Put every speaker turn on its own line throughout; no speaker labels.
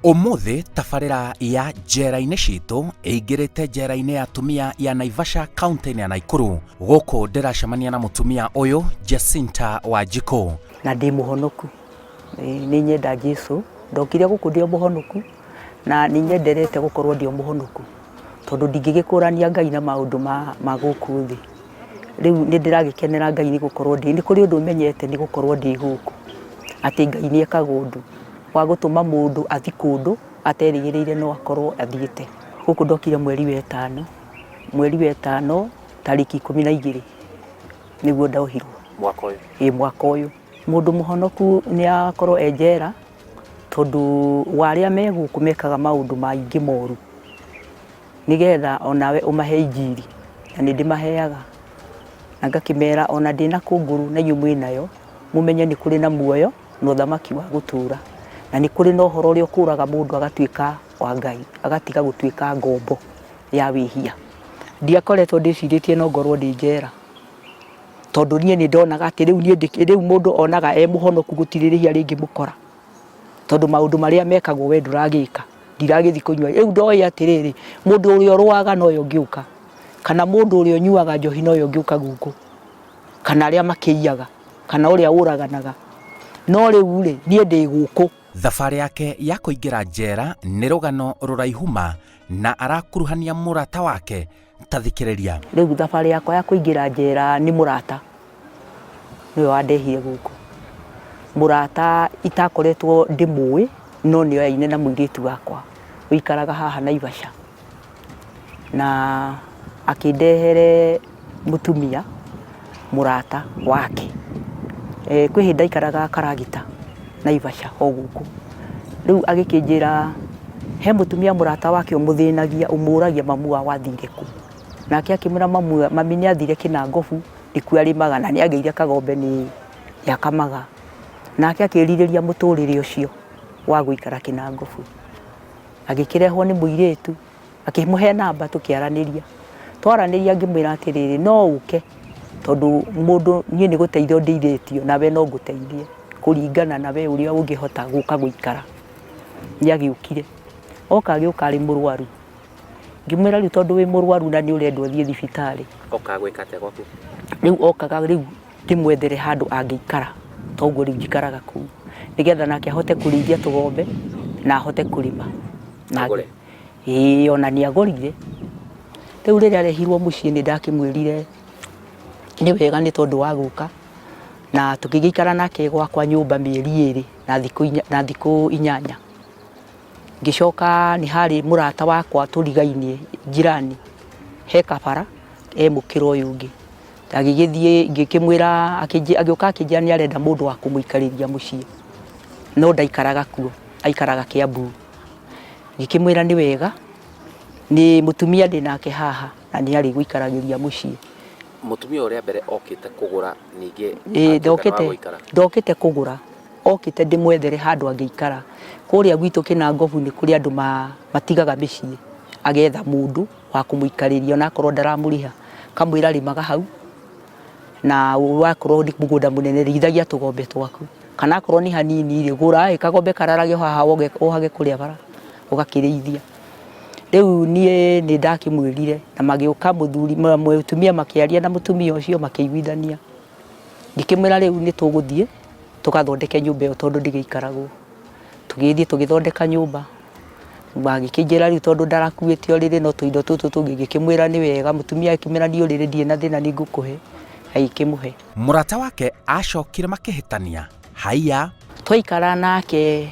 Umuthi tabarĩra ya njera-inĩ citũ ĩingĩrĩte njera-inĩ ya atumia ya Naivasha kaunti-inĩ ya Naikuru. Gũkũ ndĩracemania na mũtumia ũyũ Jacinta Wanjiku.
Na ndĩ mũhonoku, nĩ nyenda Jesu, ndokire gũkũ ndĩ mũhonoku na nĩ nyenderete gũkorwo ndĩ mũhonoku tondũ ndingĩgĩkũrania Ngai na maũndũ ma gũkũ thĩ. Rĩu nĩ ndĩragĩkenera Ngai nĩ gũkorwo nĩ kũrĩ ũndũ menyete nĩ gũkorwo ndĩ gũkũ, atĩ Ngai nĩ ekaga ũndũ wa gũtũma mũndũ athi kũndũ aterĩgĩrĩire no akorwo athiĩte. Gũkũ ndokire mweri wa ĩtano tarĩki 12 nĩguo ndohirwo
mwaka ũyũ.
Mwaka ũyũ mũndũ mũhonoku nĩ akorwo njera tondũ warĩa me gũkũ mekaga maũndũ maingĩ moru nĩgetha onawe ũmahe injiri, na nĩ ndĩmaheaga na ngakĩmera ona ndĩ na kũngũru na inyuĩ mwĩnayo mũmenye nĩ kũrĩ na muoyo na ũthamaki wa gũtũra, na nĩ kũrĩ na ũhoro ũrĩa ũkũraga mũndũ agatuĩka wa Ngai, agatiga gũtuĩka ngombo ya wĩhia. Ndiakoretwo ndĩcirĩtie no ngorwo ndĩ njera tondũ niĩ nĩ ndonaga atĩ rĩu mũndũ onaga mũhonoku gũtirĩ rĩhia rĩngĩ mũkora tondũ maũndũ marĩa mekagwo we ndũragĩka, ndiragĩthi kũnyua. Rĩu ndoĩ atĩrĩrĩ, mũndũ ũrĩa ũrũaga no yo ngĩũka, kana mũndũ ũrĩa ũnyuaga njohi no yo ngĩũka gũkũ, kana arĩa makĩiyaga, kana ũrĩa ũraganaga, no rĩu rĩ niĩ ndĩ gũkũ.
Thabarĩ yake ya kũingĩra njera nĩ rũgano rũraihuma na arakuruhania mũrata wake. Tathikĩrĩria.
Rĩu thabarĩ yakwa ya kũingĩra njera nĩ mũrata nĩwe wandehire gũkũ, mũrata itakoretwo ndĩmũĩ no nĩ oyaine na mũirĩtu wakwa ũikaraga haha Naivasha, na akĩndehere mũtumia mũrata wake. Kwĩ hĩndĩ aikaraga Karagita Naivasha o gũkũ. Rĩu agĩkĩnjĩra he mũtumia mũrata wake ũmũthĩnagia, ũmũragia mamu wao athire kũ, nake akĩmwĩra mami nĩ athire Kĩnangobu nĩkuo arĩmaga na nĩ agĩire kagombe nĩ akamaga, nake akĩrirĩria mũtũrĩre ũcio wa gũikara Kĩnangobu. Agĩkĩrehwo nĩ mũirĩtu akĩmũhe namba tũkĩaranĩria, twaranĩria ngĩmwĩra atĩrĩrĩ no ũke tondũ mũndũ niĩ nĩ gũteithio ndeithĩtio nawe no ngũteithie kũringana na we ũrĩa ũngĩhota gũka gũikara. Nĩ agĩũkire, oka agĩũka arĩ mũrwaru, ngĩmwĩra rĩu tondũ wĩ mũrwaru na nĩ ũrendwo thiĩ thibitarĩ,
oka gwĩka atĩa gwaku?
Rĩu okaga rĩu ndĩmwethere handũ angĩikara, toguo rĩu njikaraga kũu nĩgetha nake ahote kũrĩithia tũgombe na ahote kũrĩma. Ona nĩ agorire. Rĩu rĩrĩa arehirwo mũciĩ nĩ ndakĩmwĩrire nĩ wega nĩ tondũ wa gũka, na tũkĩgĩikara nake gwakwa nyũmba mĩeri 2 na thikũ 8. Ngĩcoka nĩ harĩ mũrata wakwa tũrigainie njirani he kabara mũkĩra ũyũ ũngĩ, agĩgĩthiĩ ngĩkĩmwĩra, agĩũka akĩnjĩra nĩ arenda mũndũ wa kũmũikarĩria mũciĩ no ndaikaraga kuo, aikaraga Kiambu. Ngĩkĩmwĩra nĩ wega, nĩ mũtumia ndĩ nake haha na nĩ arĩ gũikaragĩria mũciĩ.
Mũtumia ũrĩa mbere okĩte kũgũra ningĩ
ndokĩte kũgũra, okĩte ndĩmwethere handũ angĩikara. Kũrĩa gwitũ Kĩnangobu nĩ kũrĩ andũ matigaga mĩciĩ, agetha mũndũ wa kũmũikarĩria onakorwo ndaramũrĩha, kamwĩra rĩmaga hau na wakorwo nĩ mũgũnda mũnene rĩithagia tũgombe twaku, kana akorwo nĩ hanini rĩ gũra kagombe kararage haha ohage kũrĩa bara ũgakĩrĩithia. Rĩu niĩ nĩ ndakĩmwĩrire na magĩũka mũtumia makĩaria na mũtumia ũcio makĩiguithania. Ngĩkĩmwĩra rĩu nĩ tũgũthiĩ tũgathondeke nyũmba ĩyo tondũ ndĩgĩikaragwo. Tũgĩthiĩ tũgĩthondeka nyũmba, magĩkĩnjĩra rĩu tondũ ndarakuĩte ũrĩrĩ no tũindo tũtũ tũngĩ. Ngĩkĩmwĩra nĩ wega, mũtumia akĩmwĩra nĩ ũrĩrĩ ndirĩ na thĩna nĩ ngũkũhe, agĩkĩmũhe.
Mũrata wake acokire makĩhĩtania. Haiya,
twaikara nake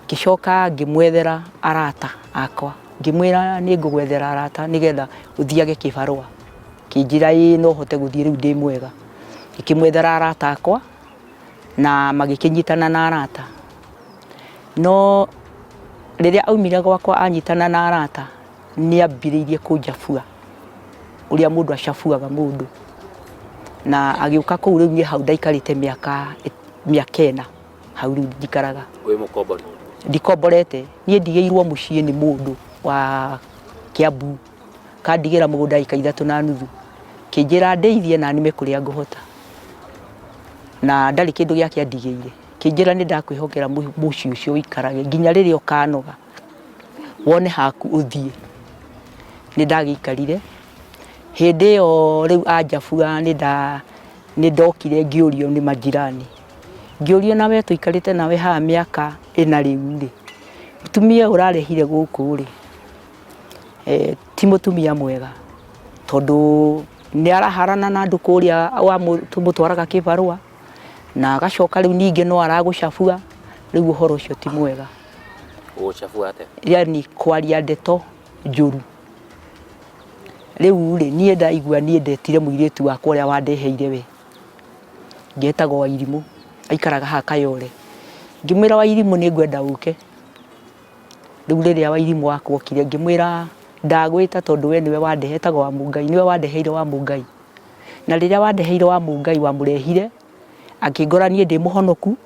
ngĩcoka ngĩmwethera arata akwa, ngĩmwĩra nĩ ngũgwethera arata nĩgetha ũthiage kĩbarũa. Kĩnjĩra no hote gũthiĩ rĩu ndĩ mwega. Ngĩkĩmwethera arata akwa na magĩkĩnyitana na arata, no rĩrĩa aumire gwakwa anyitana na arata nĩ ambĩrĩirie kũnjabua ũrĩa mũndũ acabuaga mũndũ, na agĩũka kũu rĩu niĩ hau ndaikarĩte mĩaka 4 hau rĩu njikaraga.
Wĩ mũkombori?
Ndikomborete, niĩ ndigĩirwo mũciĩ nĩ mũndũ wa Kiambu, kandigĩra mũgũnda ĩka 3.5, kĩnjĩra ndeithie na nime kũrĩa ngũhota, na ndarĩ kĩndũ gĩake andigĩire. Kĩnjĩra nĩ ndakwĩhokera mũciĩ ũcio ũikarage nginya rĩrĩa ũkanoga wone haku uthie ni ndagikarire hindi yo riu anjabua ni ndokire ngiurio ni majirani ngiurio nawe tuikarite nawe ha miaka ina riu ri mutumia urarehire guku ri ti mutumia mwega tondu ni araharana na andu kuria wa mutwaraga kibarua na agacoka riu ninge no aragucabua riu uhoro ucio ti mwega
ugucabua ate
yani kwaria ndeto njuru riu ri nie ndaigua nie ndetire muiritu wakwa uria wandeheire we ngetagwo Wairimu aikaraga ha Kayole ngimwira Wairimu ni ngwenda uke riu riria Wairimu wakwa okire ngimwira ndagwita tondu we niwe wandehetagwo wa Mungai niwe wandeheire wa Mungai na riria wandeheire wa Mungai wa murehire akingora nie ndi muhonoku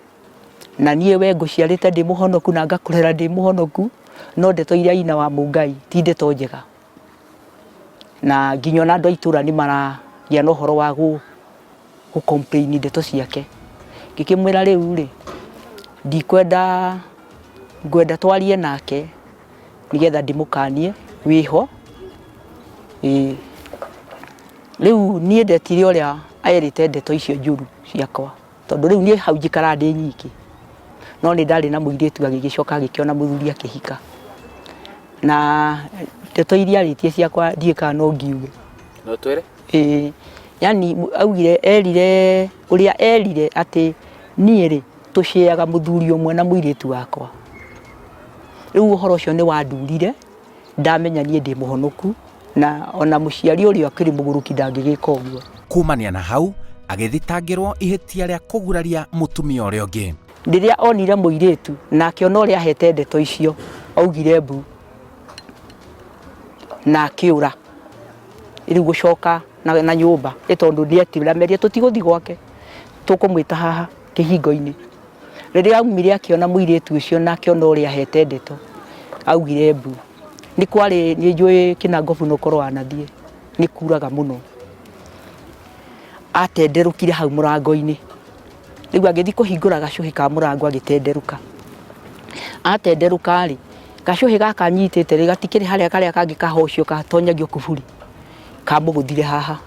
na nie we nguciarite ndi muhonoku na ngakurera ndi muhonoku no ndeto iria ina wa Mungai ti ndeto njega na nginya na andu aitura ni maragia no horo wa gu complain ndeto ciake ngikimwira riu ri ndikwenda ngwenda twarie nake nigetha ndimukanie wiho riu nie ndetire uria aerite ndeto icio njuru ciakwa tondu riu nie hau njikara ndi nyiki no ni ndari na muiritu agigicoka agikiona muthuri akihika na ndeto iria aritie ciakwa ndiika no ngiuge
no twere
yani augire erire uria erire ati nie ri tuciaga muthuri umwe na muiritu wakwa riu uhoro ucio ni wandurire ndamenya nie ndi muhonoku na ona muciari uria akiri muguruki ndangigika uguo
kumania na hau agithitangirwo ihitia ria kuguraria mutumia uria ungi
ndiria onire muiritu na akiona uria hete ndeto icio augire mbu na akiura iri gucoka na nyumba itondu ndietira meria tutiguthi gwake tukumwita haha kihingo-ini riria aumire akiona muiritu ucio na akiona uria hete ndeto augire mbu ni kwari ni njui kinangobu no korwa anathie ni kuraga muno atenderukire hau murango-ini riu agithi kuhingura gacuhi ka murango agitenderuka atenderuka ri gacuhi gaka nyitite ri gatikiri haria karia kangi kahocio katonyagio kuburi kamuguthire haha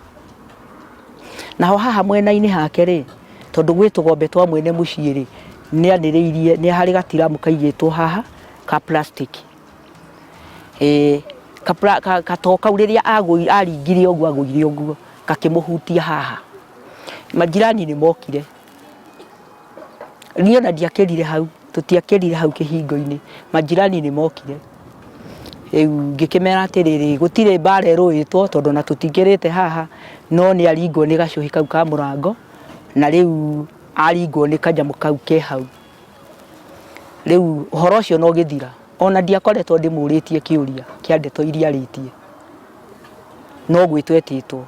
naho haha mwena-ini hake ri tondu gwitu gombe twa mwene mucii ri ni aniriirie ni hari gatiramu kaigitwo haha ka plastic katoka uriria aringire oguo agwire oguo kakimuhutia haha majirani ni mokire niyo na ndiakirire hau tutiakirire hau kihingo-ini majirani ni mokire ngikimera atiriri gutire mbara ruitwo tondu na tutingirite haha no ni aringwo ni gacuhi kau ka murango na riu aringwo ni kanyamu kau ke hau riu uhoro ucio no githira ona ndiakoretwo ndimuritie kiuria kia ndeto iria aritie no gwitwetitwo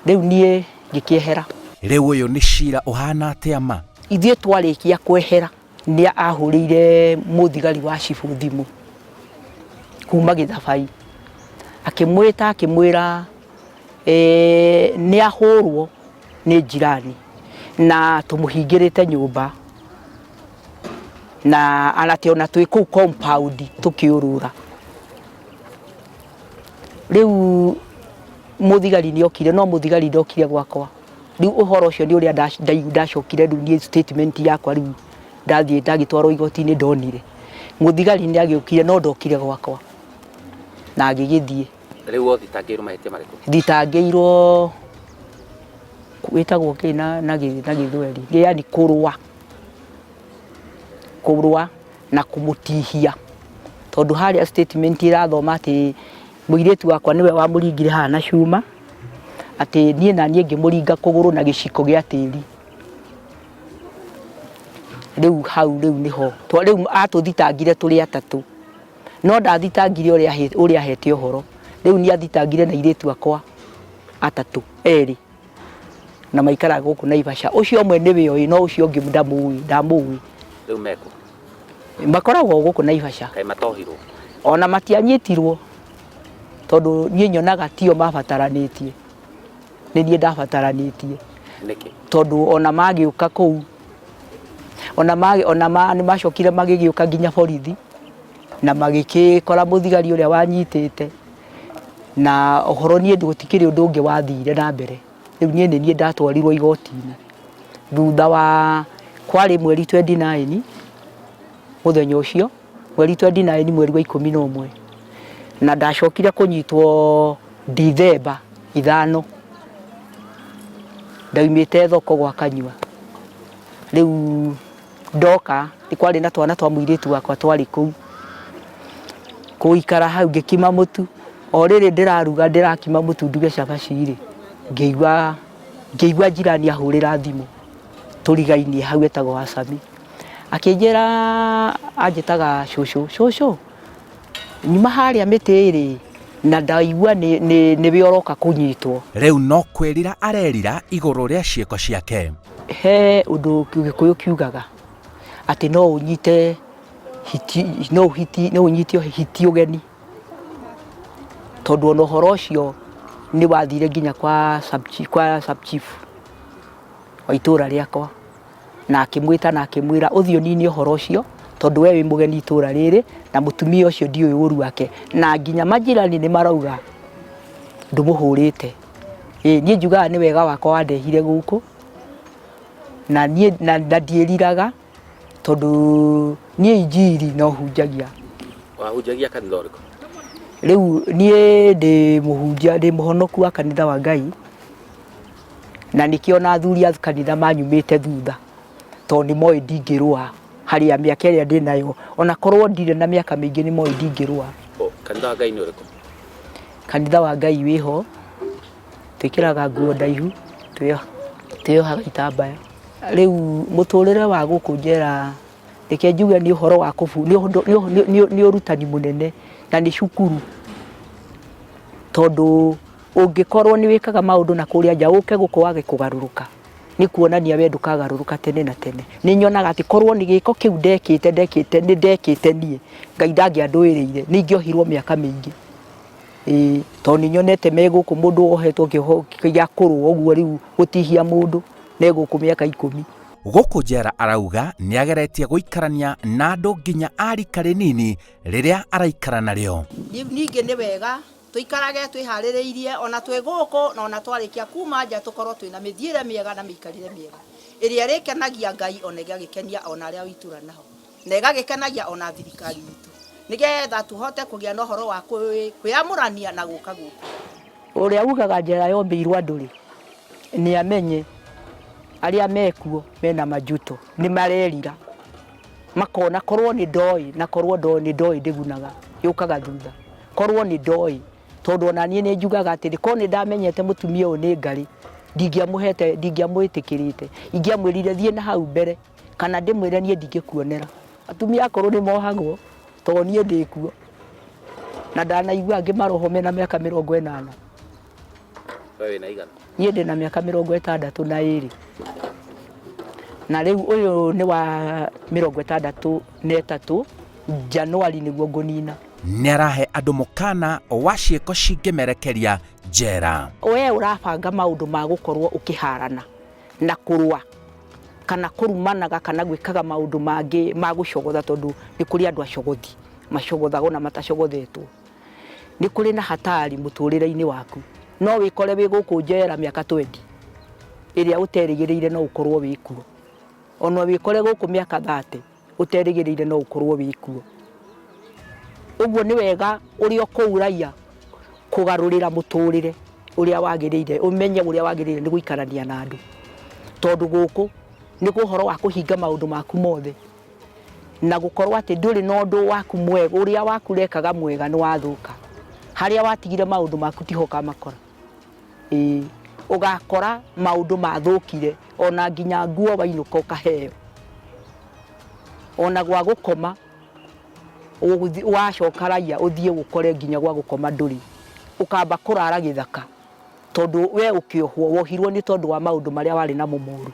riu nie ngikiehera
riu uyu ni cira uhana atia ma
ithie twarikia kwehera ni ahurire muthigari wa cibu thimu kuma Githabai akimwita akimwira ni ahurwo ni jirani na tumuhingirite nyumba na anate ona twi ku compound tukiurura riu muthigari ni okire no muthigari ndokire gwakwa riu uhoro ucio ni uria ndacokire riu ni statement yakwa riu ndathie ndagitwarwo igoti-ini ndonire muthigari ni agiukire no ndokire gwakwa na agigithie
riu othitangirwo mahitia mariku
thitangirwo witagwo kina na githweri yani kurwa na kumutihia tondu haria statement irathoma ati muiritu wakwa niwe wa muringire haha na cuma ati nie na nie ngimuringa kuguru na giciko gia tiri riu hau riu niho riu atuthitangire turi atatu no ndathitangire uria hete uhoro riu ni athitangire na iritu wakwa atatu eri na maikara guku Naivasha ucio mwe niwe oi no ucio ngi ndamui
riu meko
makoragwo guku Naivasha
kai matohirwo
ona matianyitirwo tondu nie nyonaga tio mabataranitie ni nie ndabataranitie
niki
tondu ona magiuka kuu ona ni macokire magigiuka nginya borithi na magĩkĩkora mũthigari ũrĩa wanyitĩte na ũhoro niĩ gũtikĩrĩ ũndũ ũngĩ wathire na mbere. Rĩu niĩ nĩ niĩ ndatwarirwo igoti-inĩ thutha wa kwarĩ mweri 29 mũthenya ũcio, mweri 29 mweri wa 11, na ndacokire kũnyitwo Dithemba 5 ndaumĩte thoko gwa Kanyua. Rĩu ndoka nĩ kwarĩ na twana twa mũirĩtu wakwa twarĩ kũu kũikara hau ngĩkima mũtu. O rĩrĩ ndĩraruga ndĩrakima mũtu nduge cabaci-rĩ, ngĩigua njirani ahũrĩra thimũ tũrigainie hau etagwo Hasami, akĩnjĩra anjĩtaga cũcũ nyuma harĩa mĩtĩ ĩrĩ na ndaigua nĩwe ũroka kũnyitwo.
Rĩu no kwĩrira arerira igũrũ rĩa ciĩko ciake.
He ũndũ Gĩkũyũ kiugaga atĩ no ũnyite hiti ũgeni, tondũ ona ũhoro ũcio nĩ wathire nginya kwa sub chief wa itũra rĩakwa, na akĩmwĩta na akĩmwĩra ũthiĩ ũninie ũhoro ũcio tondũ we wĩ mũgeni itũra rĩrĩ na mũtumia ũcio ndiũĩ ũru wake, na nginya majirani nĩ marauga ndũmũhũrĩte. Niĩ njugaga nĩ wega wakwa wandehire gũkũ na niĩ ndiĩriraga tondũ niĩ injiri no hunjagia.
Wahunjagia kanitha ũrĩkũ?
Rĩu niĩ ndĩ mũhonoku wa kanitha wa Ngai, na nĩkĩo na athuri a kanitha manyumĩte thutha tondũ nĩ moĩ ndingĩrũa harĩa mĩaka ĩrĩa ndĩ nayo, ona korwo ndirĩ na mĩaka mĩingĩ nĩ moĩ ndingĩrũa.
Kanitha wa Ngai nĩ ũrĩkũ?
Kanitha wa Ngai wĩho, twĩkĩraga nguo ndaihu, twĩyohaga itambaya. Rĩu mũtũrĩre wa gũkũ njera reke njuge nĩ ũhoro wa nĩ ũrutani mũnene na nĩ cukuru, tondũ ũngĩkorwo nĩ wĩkaga maũndũ na kũrĩa nja ũke gũkũ wage kũgarũrũka nĩ kuonania we ndũkagarũrũka tene na tene. Nĩ nyonaga atĩ korwo nĩ gĩko kĩu ndekĩte niĩ Ngai ndangĩandũĩrĩire nĩ ingĩohirwo mĩaka mĩingĩ. Tondũ nĩ nyonete me gũkũ mũndũ wohetwo kĩoho gĩa kũrũa ũguo rĩu gũtihia mũndũ ne gũkũ mĩaka 10.
Gũkũ njera arauga nĩ ageretie gũikarania na andũ nginya arika rĩnini rĩrĩa araikara narĩo.
Ningĩ nĩ wega tũikarage twĩharĩrĩirie ona twĩ gũkũ na ona twarĩkia kuma nja tũkorwo twĩna mĩthiĩre mĩega na mĩikarĩre mĩega ĩrĩa rĩkenagia Ngai ona ĩgagĩkenia ona arĩa witũra naho na ĩgagĩkenagia ona thirikari itũ, nĩgetha tũhote kũgĩa na ũhoro wa kwĩamũrania na gũka gũkũ.
Ũrĩa ugaga njera yombĩirwo andũ-rĩ nĩ amenye arĩa mekuo mena majuto nĩ marerira makona korwo nĩ ndoĩ na korwo nĩ ndoĩ ndĩgunaga yũkaga thutha, korwo nĩ ndoĩ tondũ ona niĩ nĩ njugaga atĩ korwo nĩ ndamenyete mũtumia ũyũ nĩ ngarĩ ndingĩamwĩtĩkĩrĩte, ingĩamwĩrire thiĩ na hau mbere kana ndĩmwĩre niĩ ndingĩkuonera. Atumia akorwo nĩ mohagwo tondũ niĩ ndĩkuo na ndanaigua angĩ maroho mena mĩaka 80.
Wewe wĩna igana?
Niĩ ndĩ na mĩaka 62 na rĩu ũyũ nĩ wa 63 Januari nĩguo ngũnina.
Nĩ arahe andũ mũkana wa ciĩko cingĩmerekeria njera.
We ũrabanga maũndũ ma gũkorwo ũkĩharana na kũrũa kana kũrumanaga kana gwĩkaga maũndũ mangĩ ma gũcogotha, tondũ nĩ kũrĩ andũ acogothi macogothagwo na matacogothetwo. Nĩ kũrĩ na hatari mũtũrĩre-inĩ waku, no wĩkore wĩ gũkũ njera mĩaka 20 ĩrĩa ũterĩgĩrĩire no ũkorwo wĩkuo, ona wĩkore gũkũ mĩaka 30 ũterĩgĩrĩire no ũkorwo wĩkuo. Ũguo nĩ wega ũrĩa ũkũuraia kũgarũrĩra mũtũrĩre ũrĩa wagĩrĩire, ũmenye ũrĩa wagĩrĩire nĩ gũikarania na andũ, tondũ gũkũ nĩ ũhoro wa kũhinga maũndũ maku mothe na gũkorwo atĩ ndũrĩ na ũndũ waku mwega ũrĩa waku rekaga mwega nĩ wathũka, harĩa watigire maũndũ maku tiho kamakora. Ũgakora maũndũ mathũkire ona nginya nguo wainũka ũkaheo, ona gwa gũkoma wacoka raia ũthiĩ gũkore nginya gwa gũkoma ndũrĩ, ũkamba kũrara gĩthaka tondũ we ũkĩohwo wohirwo nĩ tondũ wa maũndũ marĩa warĩ na mũmoru,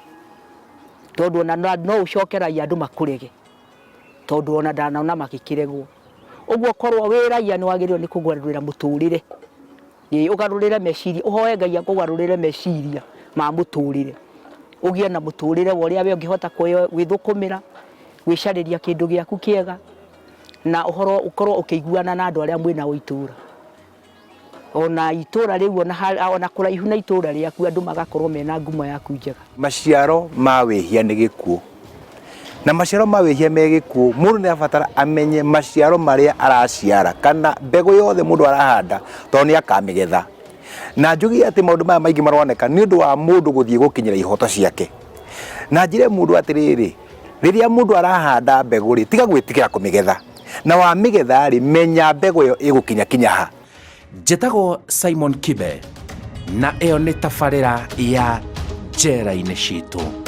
tondũ ona no ũcoke raia andũ makũrege tondũ ona ndanaona magĩkĩregwo. Ũguo korwo wĩ raia nĩ wagĩrĩirwo nĩ kũgarũrĩra mũtũrĩre, ũgarũrĩre meciria, ũhoe Ngai akũgarũrĩre meciria ma mũtũrĩre, ũgĩe na mũtũrĩre ũrĩa we ũngĩhota gwĩthũkũmĩra, gwĩcarĩria kĩndũ gĩaku kĩega na uhoro ukorwo ukiguana na andu aria mwina uitura ona itura riu ona kuraihu na itura riaku andu magakorwo mena ngumo yaku njega.
Maciaro ma wihia ni gikuo na maciaro ma wihia me gikuo mundu ni abatara amenye maciaro maria araciara kana mbegu yothe mundu arahanda to ni akamigetha na njugi ati maundu maya maingi maroneka ni undu wa mundu guthie gukinyira ihoto ciake na njire mundu atiriri riria mundu arahanda mbegu ri tiga gwitikira kumigetha na wa migetha ri menya mbegu yo igukinya kinyaha.
Njĩtagwo Simon Kibe na ĩyo nĩ tabarĩra ya Njera-inĩ Citũ.